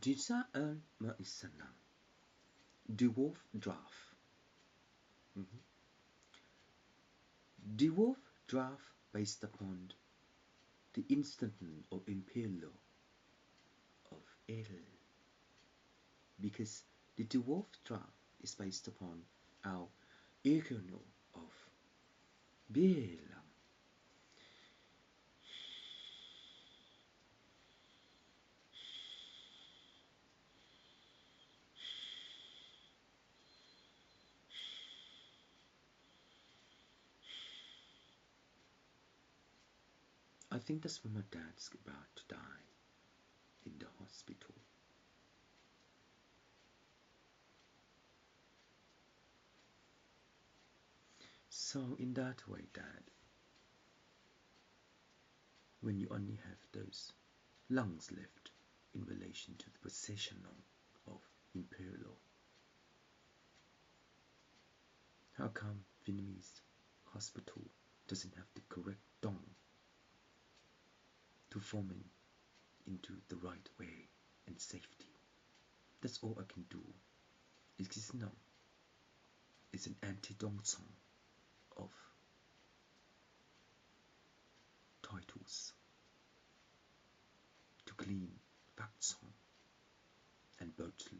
Dita Maisana, Dwarf Draft. Dwarf Draft based upon the institution of imperial law of El, because the dwarf draft is based upon our econo of Bela. I think that's when my dad's about to die in the hospital. So in that way, Dad, when you only have those lungs left in relation to the possession of imperial law, how come Vietnamese hospital doesn't have the correct dong to forming into the right way and safety? That's all I can do. It's no. It's an anti-dong song of titles to clean back song and bottle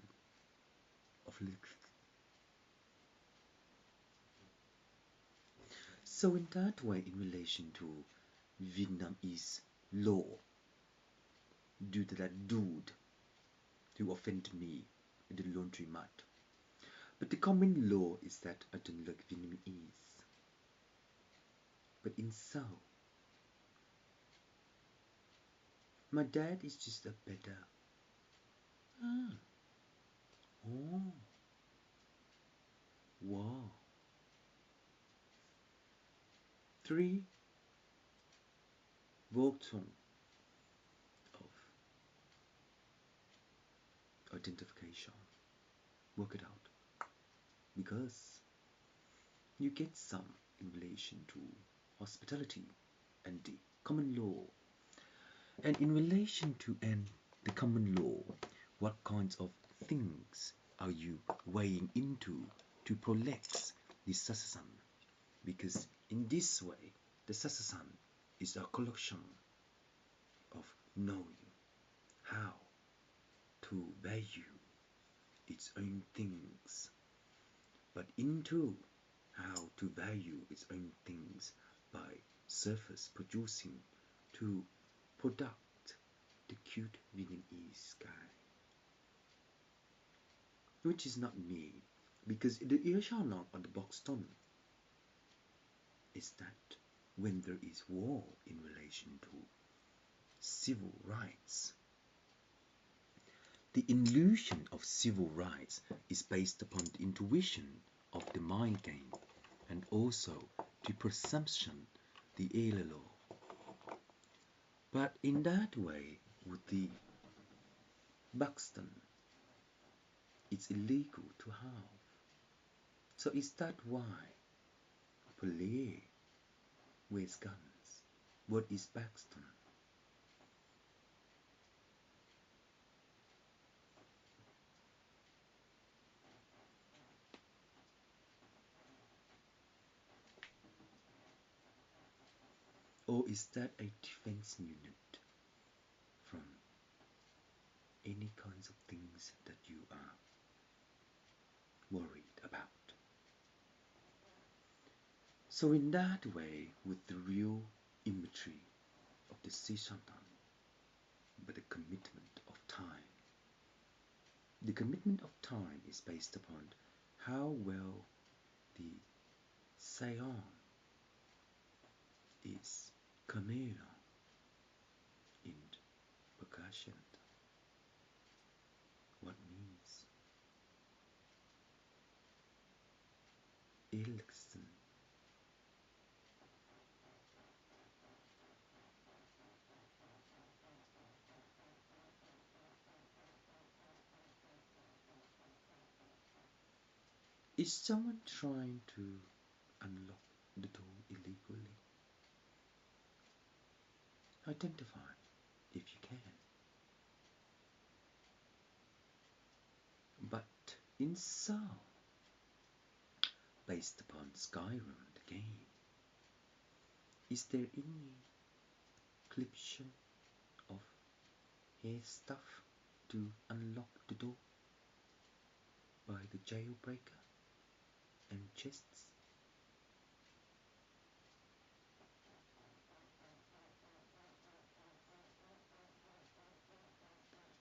of liquor. So in that way, in relation to Vietnamese law, due to that dude who offended me in the laundry mat. But the common law is that I don't look Vietnamese. But in so, my dad is just a better. Oh, wow. 3 Voltron of identification. Work it out. Because you get some in relation to hospitality and the common law. And in relation to the common law, what kinds of things are you weighing into to protect the sasasan? Because in this way, the sasasan is a collection of knowing how to value its own things, but into how to value its own things by surface producing to product the cute Vietnamese guy. Which is not me, because the Irshana on the box stone is that when there is war in relation to civil rights, the illusion of civil rights is based upon the intuition of the mind game and also the presumption, the alien law. But in that way, with the Buxton, it's illegal to have. So is that why police wears guns? What is Buxton? Or is that a defense unit from any kinds of things that you are worried about? So in that way, with the real imagery of the Sishantan, but the commitment of time. The commitment of time is based upon how well the Sayon is Camila in percussion. What means Ilkson. Is someone trying to unlock the door illegally? Identify if you can. In so, based upon Skyrim the game, is there any collection of hair stuff to unlock the door by the jailbreaker and chests?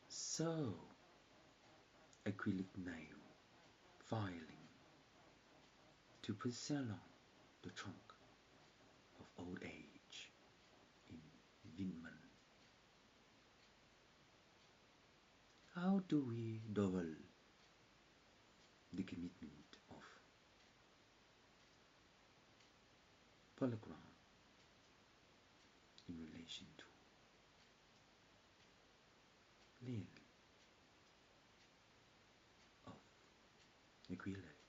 So, acrylic nail filing to prolong the trunk of old age in Vinman. How do we double the commitment of polygram in relation to Lil of acrylic?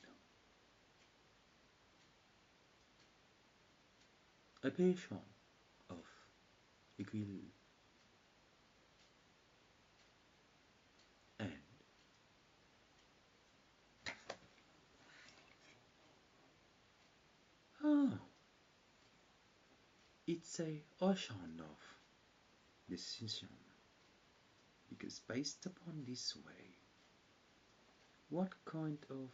No. A patient of acrylic and oh, it's a ocean of decision because based upon this way, what kind of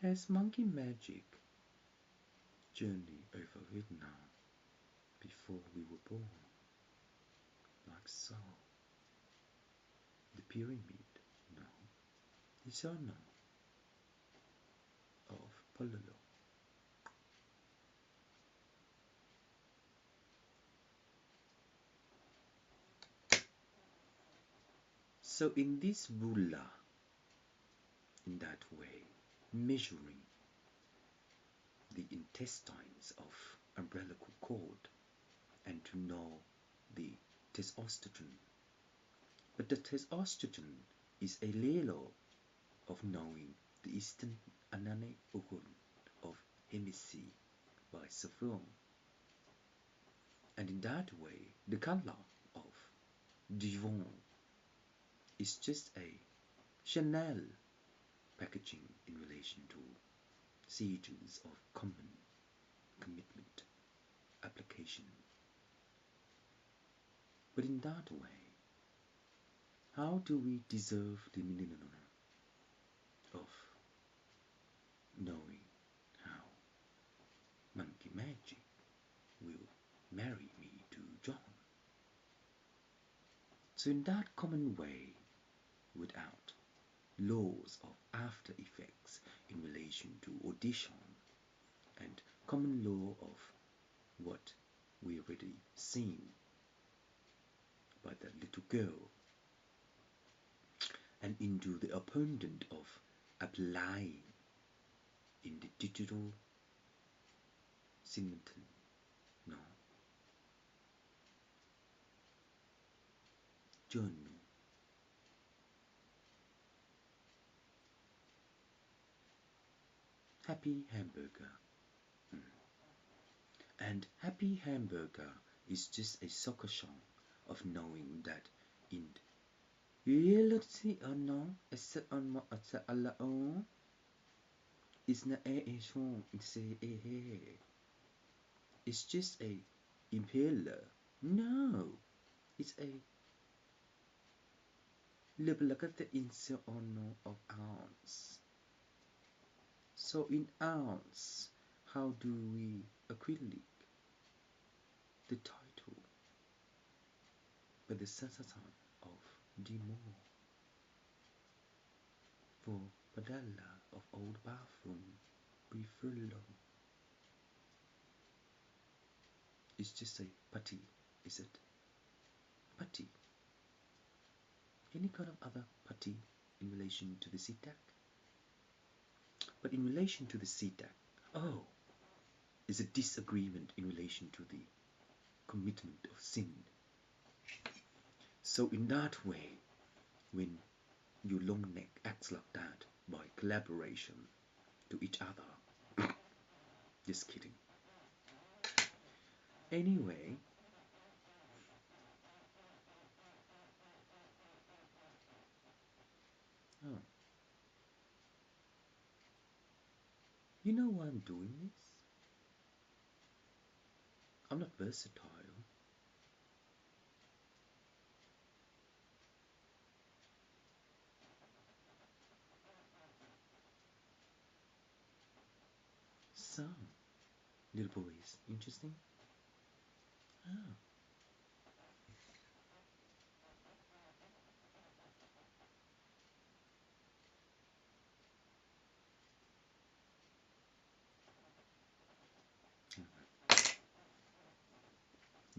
has monkey magic journey over Vietnam before we were born? Like so. The pyramid, no. The journal of Pololo. So in this ruler, in that way, measuring the intestines of umbilical cord and to know the testosterone. But the testosterone is a lelo of knowing the eastern anane ukun of Hemisi by Safron. And in that way, the color of Divon is just a Chanel packaging in relation to seasons of common commitment application. But in that way, how do we deserve the minimum of knowing how monkey magic will marry me to John? So in that common way, without laws of after effects in relation to audition and common law of what we already seen by that little girl and into the abundance of applying in the digital simultaneous. No. Journal. Happy Hamburger. And Happy Hamburger is just a soccer song of knowing that in reality or no, it's on Allah on. It's not a song. It's just a impaler. No, it's a liberate insert on of ounce. So in ounce, how do we acrylic the title? but the sensation of demore for padella of old bathroom refillo is just a putty, is it? Putty. Any kind of other putty in relation to the CTAC? But in relation to the CTAC, oh, is a disagreement in relation to the commitment of sin. So in that way, when your long neck acts like that by collaboration to each other, just kidding. Anyway, oh, you know why I'm doing this? I'm not versatile. Some little boys, interesting. Oh.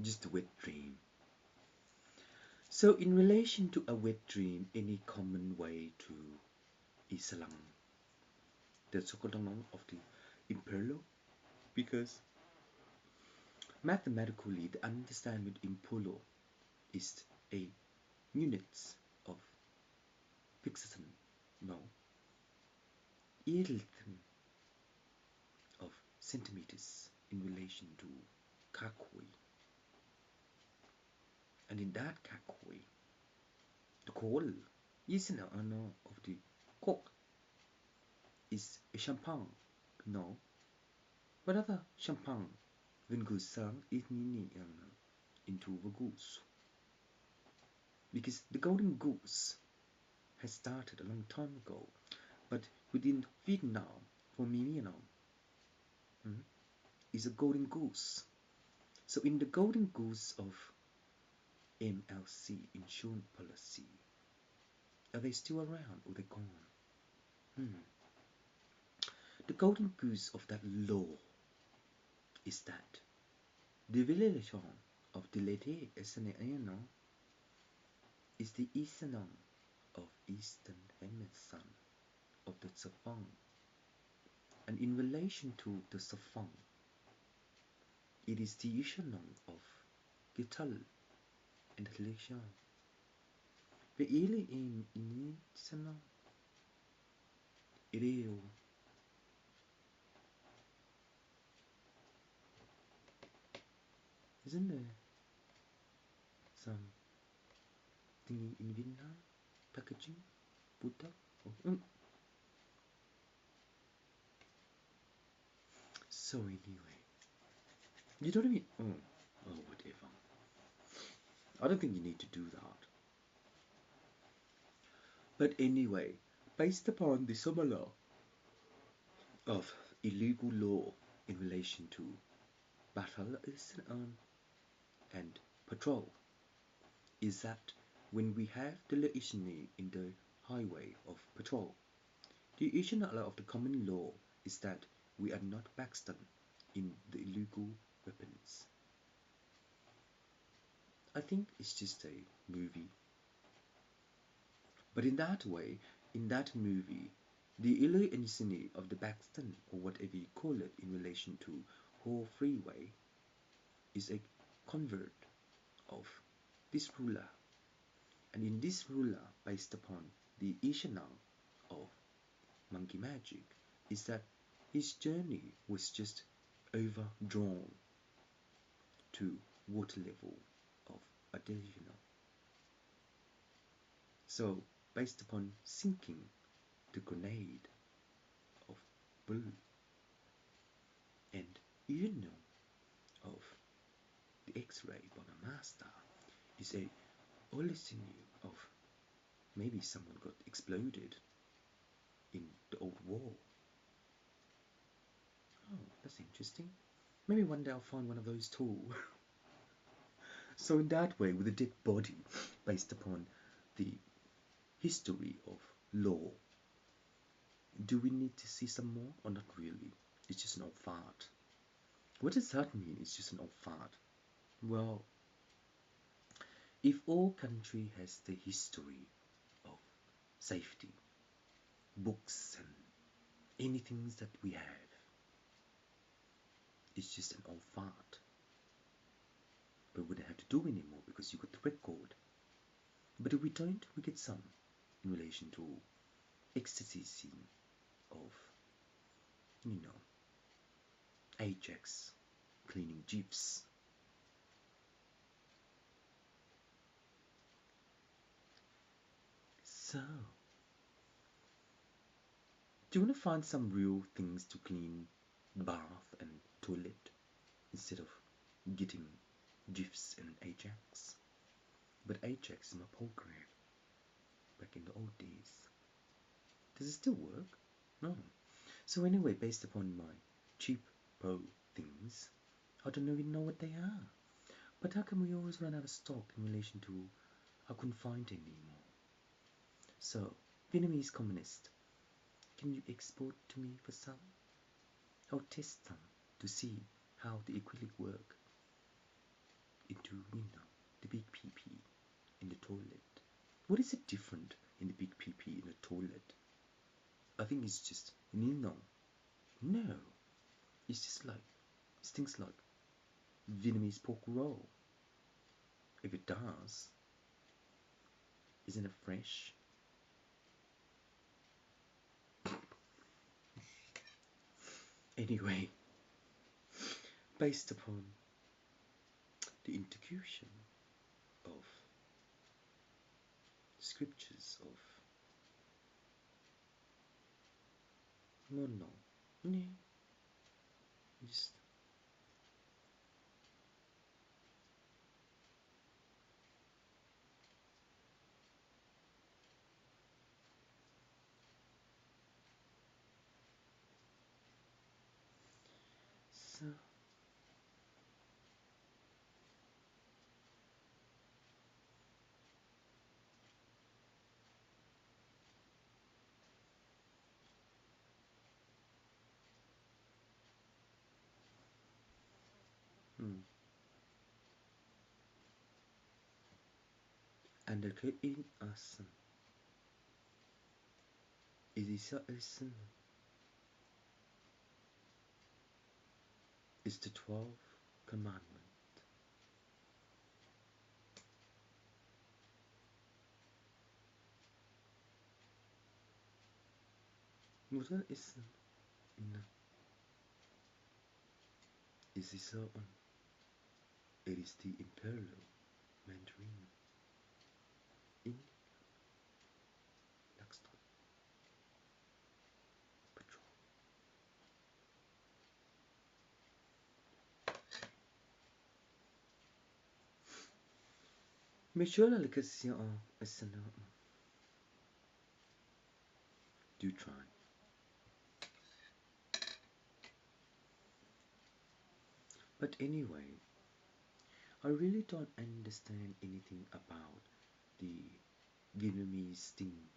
Just a wet dream. So in relation to a wet dream, any common way to isalang the sokotanong of the imperial? Because mathematically the understanding with impolo is a units of fixation, no, ilton of centimeters in relation to kakoi. And in that kakoi, the coal is an honor of the coke is a champagne, no, but other champagne when gusang is nini into the goose. Because the golden goose has started a long time ago, but within Vietnam, for Vietnam, is a golden goose. So in the golden goose of MLC insurance policy, are they still around or they gone? The golden goose of that law is that the violation of the lady is the eastern of Eastern Hemisphere of the Safang. And in relation to the Safang, it is the Ishanong of Gital and the Lekshan. The Ili in Sana Ireo. Isn't there some thingy in Vietnam? Packaging? Put up? Oh, So anyway, you don't even. Oh, whatever. I don't think you need to do that. But anyway, based upon the similar of illegal law in relation to battle and patrol, is that when we have the listening in the highway of patrol, the issue of the common law is that we are not backstabbed in the illegal weapons. I think it's just a movie. But in that way, in that movie, the illusion of the Baxton, or whatever you call it, in relation to Ho Freeway, is a convert of this ruler. And in this ruler, based upon the Ishanang of Monkey Magic, is that his journey was just overdrawn to water level of additional. So, based upon sinking the grenade of blue, and even know of the X-ray by my master is a hallucination of maybe someone got exploded in the old war. Oh, that's interesting. Maybe one day I'll find one of those too. So in that way, with a dead body, based upon the history of law, do we need to see some more or not really? It's just an old fart. What does that mean? It's just an old fart. Well, if all country has the history of safety, books and anything that we have, it's just an old fart. But we wouldn't have to do anymore because you got the record. But if we don't, we get some in relation to ecstasy scene of, Ajax cleaning jeeps. So, do you want to find some real things to clean bath and toilet instead of getting GIFs and Ajax? But Ajax is my program back in the old days. Does it still work? No. So anyway, based upon my cheap pro things, I don't even know what they are. But how come we always run out of stock in relation to I couldn't find any anymore? So, Vietnamese communist, can you export to me for some? I'll test some to see how the acrylic work into, the big PP in the toilet. What is it different in the big PP in the toilet? I think it's just, no. It's just like, it's things like Vietnamese pork roll. If it does, isn't it fresh? Anyway, based upon the intercussion of scriptures of no, just so. And the in us is the 12th commandment. What is in is it is the Imperial Mandarin in Blackstone Patrol. Mais je la question do try. But anyway, I really don't understand anything about the Vietnamese thing.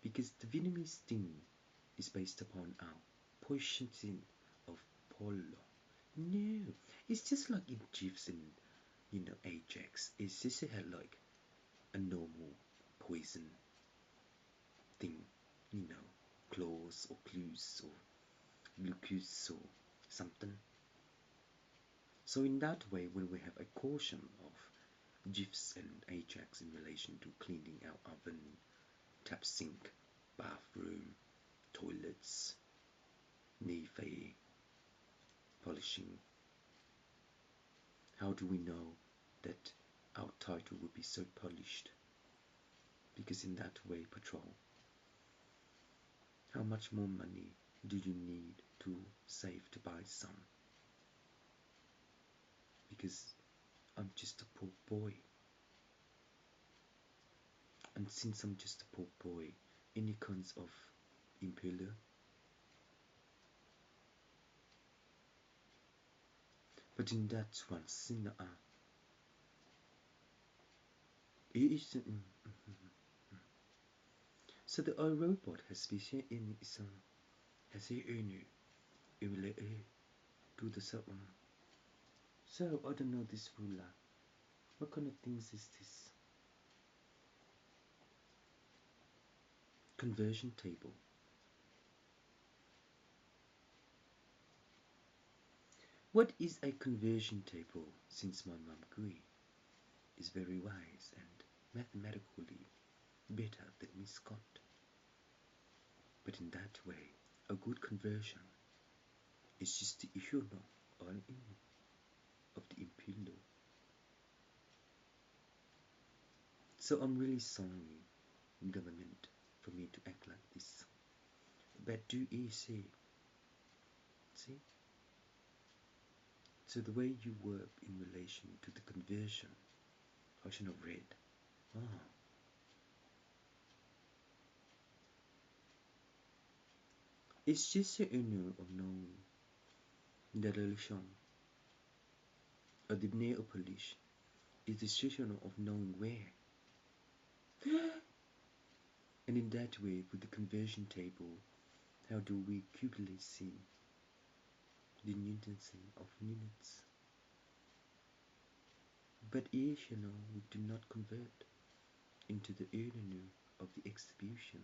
Because the Vietnamese thing is based upon our poisoning of polo. No, it's just like in GIFs and Ajax. It's just like a normal poison thing, claws or clues or glucose or something. So in that way, when we have a caution of GIFs and Ajax in relation to cleaning our oven, tap sink, bathroom, toilets, Neve, polishing, how do we know that our title will be so polished? Because in that way, patrol, how much more money do you need to save to buy some? Because I'm just a poor boy. And since I'm just a poor boy, any kinds of impeller, But in that one, it is. So the robot has been in some has he related to the sub. So I don't know this ruler. What kind of things is this? Conversion table. What is a conversion table? Since my mom Gui is very wise and mathematically better than Miss Scott. But in that way, a good conversion is just the Ihuno or an in of the Impilo. So I'm really sorry, government, for me to act like this. But do you see? See? So the way you work in relation to the conversion, I should have read. Ah. It's just a honor of knowing the relation of the Neopolis is the situation of knowing where. And in that way, with the conversion table, how do we cubically see the unison of units? But here, we do not convert into the urinu of the exhibition,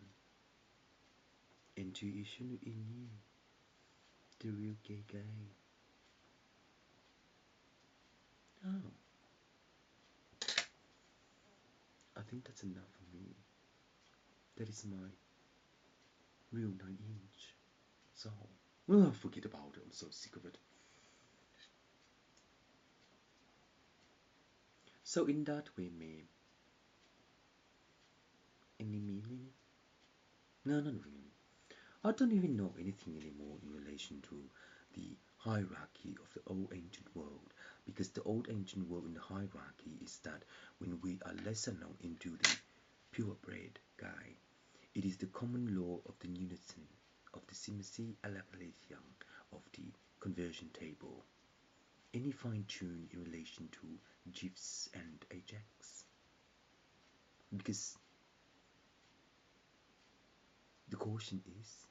into ishunu inu, the real gay guy. Oh, I think that's enough for me. That is my real 9-inch. So, forget about it. I'm so sick of it. So in that way, ma'am, any meaning? No, not really. I don't even know anything anymore in relation to the hierarchy of the old ancient world, because the old ancient world in the hierarchy is that when we are lesser known into the purebred guy, it is the common law of the unison of the Simasi Alapalatian of the conversion table. Any fine tune in relation to GIFs and Ajax, because the caution is